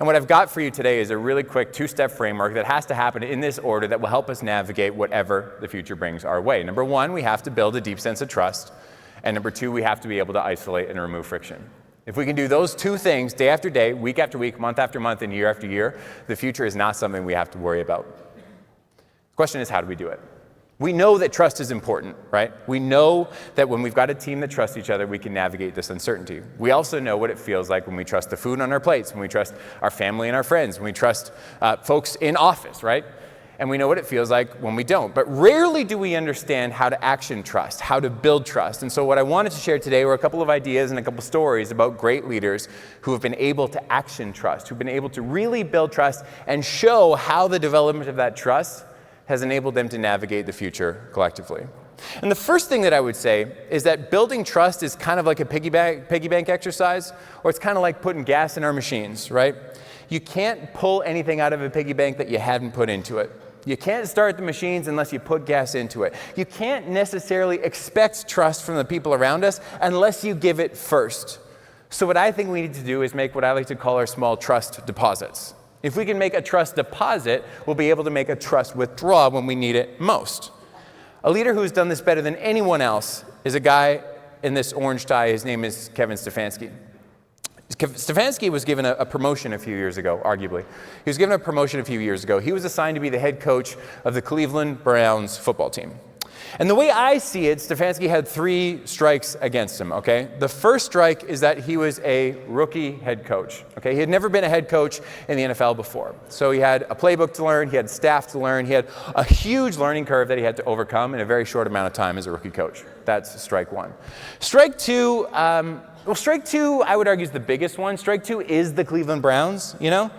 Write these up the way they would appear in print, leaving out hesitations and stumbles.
And what I've got for you today is a really quick two-step framework that has to happen in this order that will help us navigate whatever the future brings our way. Number one, we have to build a deep sense of trust. And number two, we have to be able to isolate and remove friction. If we can do those two things day after day, week after week, month after month, and year after year, the future is not something we have to worry about. The question is, how do we do it? We know that trust is important, right? We know that when we've got a team that trusts each other, we can navigate this uncertainty. We also know what it feels like when we trust the food on our plates, when we trust our family and our friends, when we trust folks in office, right? And we know what it feels like when we don't. But rarely do we understand how to action trust, how to build trust. And so what I wanted to share today were a couple of ideas and a couple of stories about great leaders who have been able to action trust, who've been able to really build trust and show how the development of that trust has enabled them to navigate the future collectively. And the first thing that I would say is that building trust is kind of like a piggy bank exercise, or it's kind of like putting gas in our machines, right? You can't pull anything out of a piggy bank that you hadn't put into it. You can't start the machines unless you put gas into it. You can't necessarily expect trust from the people around us unless you give it first. So what I think we need to do is make what I like to call our small trust deposits. If we can make a trust deposit, we'll be able to make a trust withdrawal when we need it most. A leader who's done this better than anyone else is a guy in this orange tie. His name is Kevin Stefanski. Stefanski was given a promotion a few years ago, arguably. He was given a promotion a few years ago. He was assigned to be the head coach of the Cleveland Browns football team. And the way I see it, Stefanski had 3 strikes against him, okay? The first strike is that he was a rookie head coach, okay? He had never been a head coach in the NFL before. So he had a playbook to learn, he had staff to learn, he had a huge learning curve that he had to overcome in a very short amount of time as a rookie coach. That's strike 1. Strike 2, strike 2, I would argue, is the biggest one. Strike 2 is the Cleveland Browns, you know?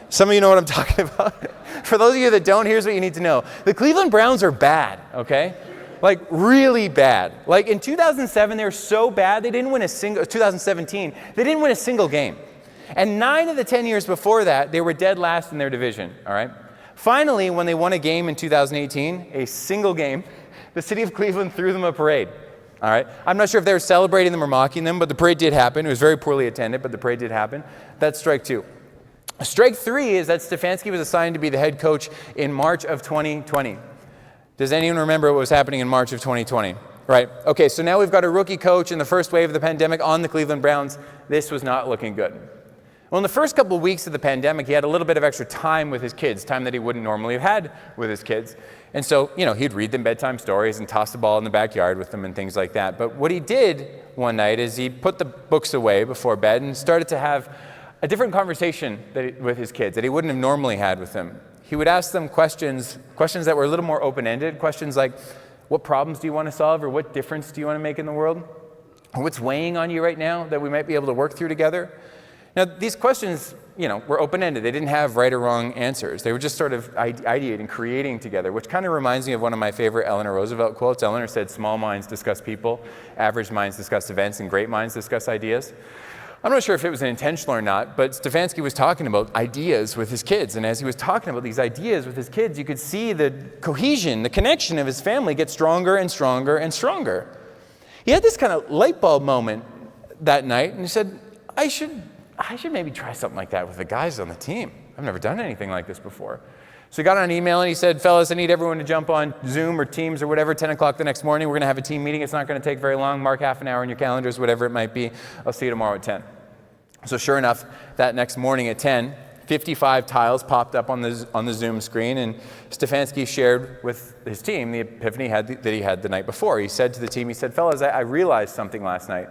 Some of you know what I'm talking about. For those of you that don't, here's what you need to know. The Cleveland Browns are bad, okay? Like, really bad. Like, in 2007, they were so bad, they didn't win a single, 2017, they didn't win a single game. And 9 of the 10 years before that, they were dead last in their division, all right? Finally, when they won a game in 2018, a single game, the city of Cleveland threw them a parade, all right? I'm not sure if they were celebrating them or mocking them, but the parade did happen. It was very poorly attended, but the parade did happen. That's strike 2. Strike 3 is that Stefanski was assigned to be the head coach in March of 2020. Does anyone remember what was happening in March of 2020? Right. Okay, so now we've got a rookie coach in the first wave of the pandemic on the Cleveland Browns. This was not looking good. Well, in the first couple of weeks of the pandemic, he had a little bit of extra time with his kids, time that he wouldn't normally have had with his kids. And so, you know, he'd read them bedtime stories and toss the ball in the backyard with them and things like that. But what he did one night is he put the books away before bed and started to have a different conversation with his kids that he wouldn't have normally had with them. He would ask them questions that were a little more open-ended, questions like, what problems do you want to solve, or what difference do you want to make in the world? Or what's weighing on you right now that we might be able to work through together? Now, these questions, you know, were open-ended. They didn't have right or wrong answers. They were just sort of ideating, creating together, which kind of reminds me of one of my favorite Eleanor Roosevelt quotes. Eleanor said, small minds discuss people, average minds discuss events, and great minds discuss ideas. I'm not sure if it was intentional or not, but Stefanski was talking about ideas with his kids. And as he was talking about these ideas with his kids, you could see the cohesion, the connection of his family get stronger and stronger and stronger. He had this kind of light bulb moment that night, and he said, I should maybe try something like that with the guys on the team. I've never done anything like this before. So he got on an email and he said, fellas, I need everyone to jump on Zoom or Teams or whatever, 10 o'clock the next morning. We're going to have a team meeting. It's not going to take very long. Mark half an hour in your calendars, whatever it might be. I'll see you tomorrow at 10. So sure enough, that next morning at 10, 55 tiles popped up on the Zoom screen, and Stefanski shared with his team the epiphany that he had the night before. He said to the team, he said, fellas, I realized something last night.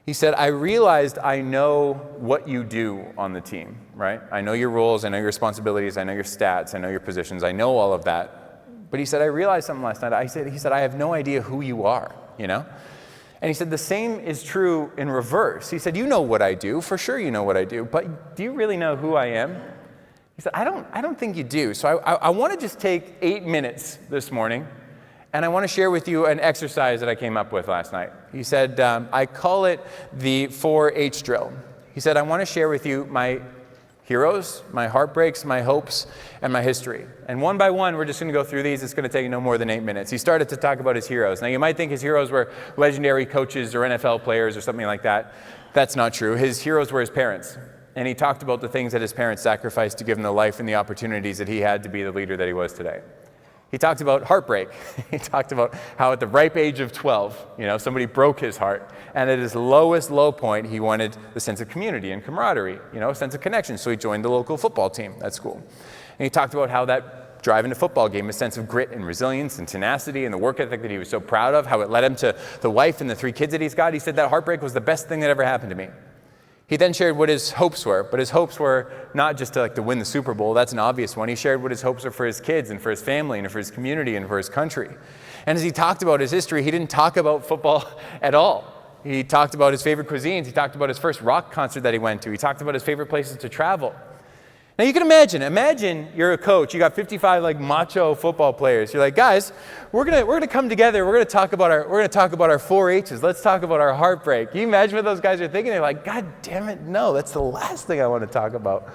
He said, I realized I know what you do on the team, right? I know your roles, I know your responsibilities, I know your stats, I know your positions, I know all of that. But he said, I realized something last night. He said, I have no idea who you are, you know? And he said, the same is true in reverse. He said, you know what I do, for sure you know what I do, but do you really know who I am? He said, I don't think you do. So I want to just take 8 minutes this morning, and I want to share with you an exercise that I came up with last night. He said, I call it the 4-H drill. He said, I want to share with you my heroes, my heartbreaks, my hopes, and my history. And one by one, we're just going to go through these. It's going to take no more than 8 minutes. He started to talk about his heroes. Now, you might think his heroes were legendary coaches or NFL players or something like that. That's not true. His heroes were his parents. And he talked about the things that his parents sacrificed to give him the life and the opportunities that he had to be the leader that he was today. He talked about heartbreak. He talked about how at the ripe age of 12, somebody broke his heart. And at his lowest low point, he wanted the sense of community and camaraderie, a sense of connection. So he joined the local football team at school. And he talked about how that drive into football gave him a sense of grit and resilience and tenacity and the work ethic that he was so proud of, how it led him to the wife and the 3 kids that he's got. He said that heartbreak was the best thing that ever happened to me. He then shared what his hopes were, but his hopes were not just to win the Super Bowl. That's an obvious one. He shared what his hopes were for his kids and for his family and for his community and for his country. And as he talked about his history, he didn't talk about football at all. He talked about his favorite cuisines. He talked about his first rock concert that he went to. He talked about his favorite places to travel. Now you can imagine you're a coach, you got 55 macho football players. You're like, guys, we're gonna come together. We're gonna talk about our 4 H's. Let's talk about our heartbreak. Can you imagine what those guys are thinking? They're like, God damn it, no, that's the last thing I want to talk about.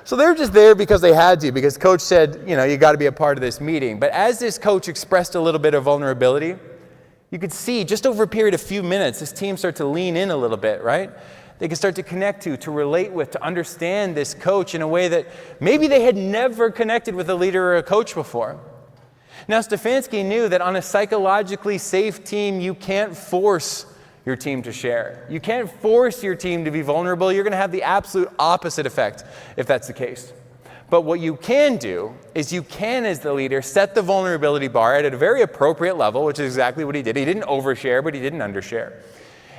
So they're just there because they had to, because coach said, you got to be a part of this meeting. But as this coach expressed a little bit of vulnerability, you could see just over a period of few minutes, this team start to lean in a little bit, right? They can start to connect to relate with, to understand this coach in a way that maybe they had never connected with a leader or a coach before. Now, Stefanski knew that on a psychologically safe team, you can't force your team to share. You can't force your team to be vulnerable. You're going to have the absolute opposite effect if that's the case. But what you can do is you can, as the leader, set the vulnerability bar at a very appropriate level, which is exactly what he did. He didn't overshare, but he didn't undershare.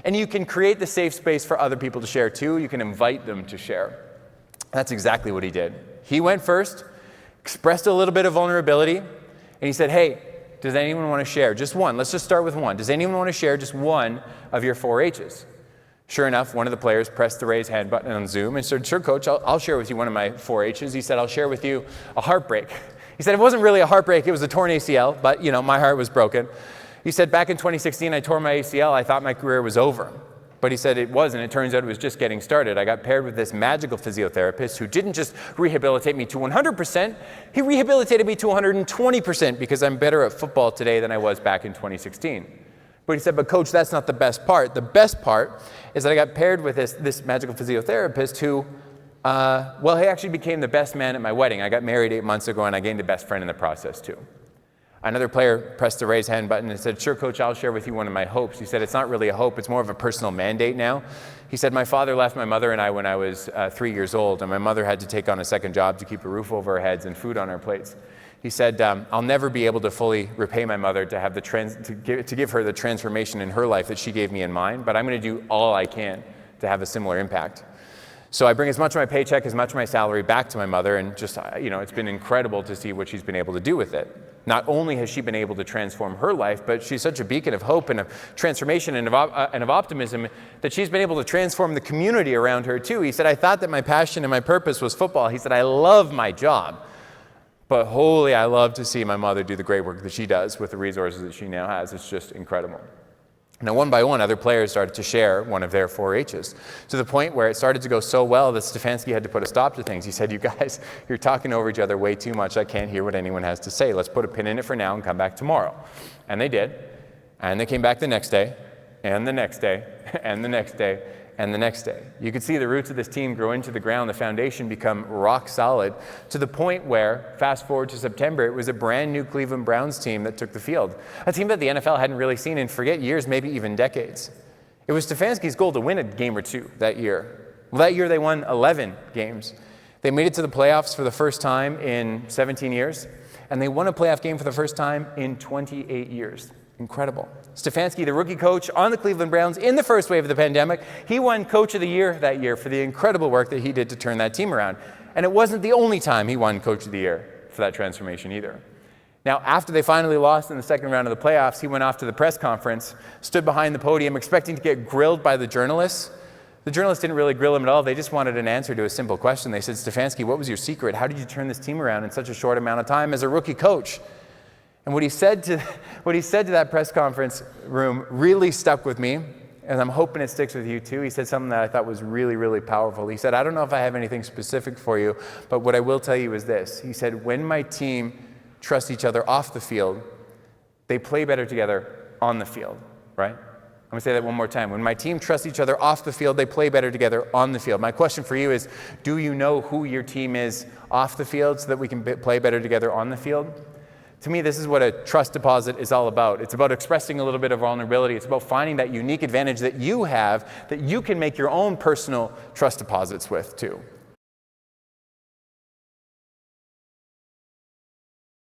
And you can create the safe space for other people to share too. You can invite them to share. That's exactly what he did. He went first, expressed a little bit of vulnerability, and he said, hey, does anyone want to share? Just one. Let's just start with one. Does anyone want to share just one of your 4 H's? Sure enough, one of the players pressed the raise hand button on Zoom and said, sure, coach, I'll share with you one of my 4 H's. He said, I'll share with you a heartbreak. He said, it wasn't really a heartbreak, it was a torn ACL, but my heart was broken. He said, back in 2016, I tore my ACL. I thought my career was over. But he said it wasn't. It turns out it was just getting started. I got paired with this magical physiotherapist who didn't just rehabilitate me to 100%, he rehabilitated me to 120% because I'm better at football today than I was back in 2016. But he said, but coach, that's not the best part. The best part is that I got paired with this magical physiotherapist who, he actually became the best man at my wedding. I got married 8 months ago and I gained a best friend in the process too. Another player pressed the raise hand button and said, sure, coach, I'll share with you one of my hopes. He said, it's not really a hope, it's more of a personal mandate now. He said, my father left my mother and I when I was 3 years old, and my mother had to take on a second job to keep a roof over our heads and food on our plates. He said, I'll never be able to fully repay my mother to give her the transformation in her life that she gave me in mine, but I'm going to do all I can to have a similar impact. So I bring as much of my paycheck, as much of my salary back to my mother, and just, it's been incredible to see what she's been able to do with it. Not only has she been able to transform her life, but she's such a beacon of hope and of transformation and of optimism that she's been able to transform the community around her too. He said, I thought that my passion and my purpose was football. He said, I love my job, but holy, I love to see my mother do the great work that she does with the resources that she now has. It's just incredible. Now, one by one, other players started to share one of their 4 H's, to the point where it started to go so well that Stefanski had to put a stop to things. He said, you guys, you're talking over each other way too much. I can't hear what anyone has to say. Let's put a pin in it for now and come back tomorrow. And they did. And they came back the next day, and the next day, and the next day, and the next day. You could see the roots of this team grow into the ground, the foundation become rock solid, to the point where, fast forward to September, it was a brand new Cleveland Browns team that took the field. A team that the NFL hadn't really seen in, forget years, maybe even decades. It was Stefanski's goal to win a game or two that year. Well, that year they won 11 games. They made it to the playoffs for the first time in 17 years, and they won a playoff game for the first time in 28 years. Incredible. Stefanski, the rookie coach on the Cleveland Browns in the first wave of the pandemic, he won Coach of the Year that year for the incredible work that he did to turn that team around. And it wasn't the only time he won Coach of the Year for that transformation either. Now, after they finally lost in the second round of the playoffs, he went off to the press conference, stood behind the podium, expecting to get grilled by the journalists. The journalists didn't really grill him at all. They just wanted an answer to a simple question. They said, Stefanski, what was your secret? How did you turn this team around in such a short amount of time as a rookie coach? And what he said to that press conference room really stuck with me, and I'm hoping it sticks with you too. He said something that I thought was really, really powerful. He said, I don't know if I have anything specific for you, but what I will tell you is this. He said, when my team trusts each other off the field, they play better together on the field, right? I'm going to say that one more time. When my team trusts each other off the field, they play better together on the field. My question for you is, do you know who your team is off the field so that we can play better together on the field? To me, this is what a trust deposit is all about. It's about expressing a little bit of vulnerability. It's about finding that unique advantage that you have that you can make your own personal trust deposits with too.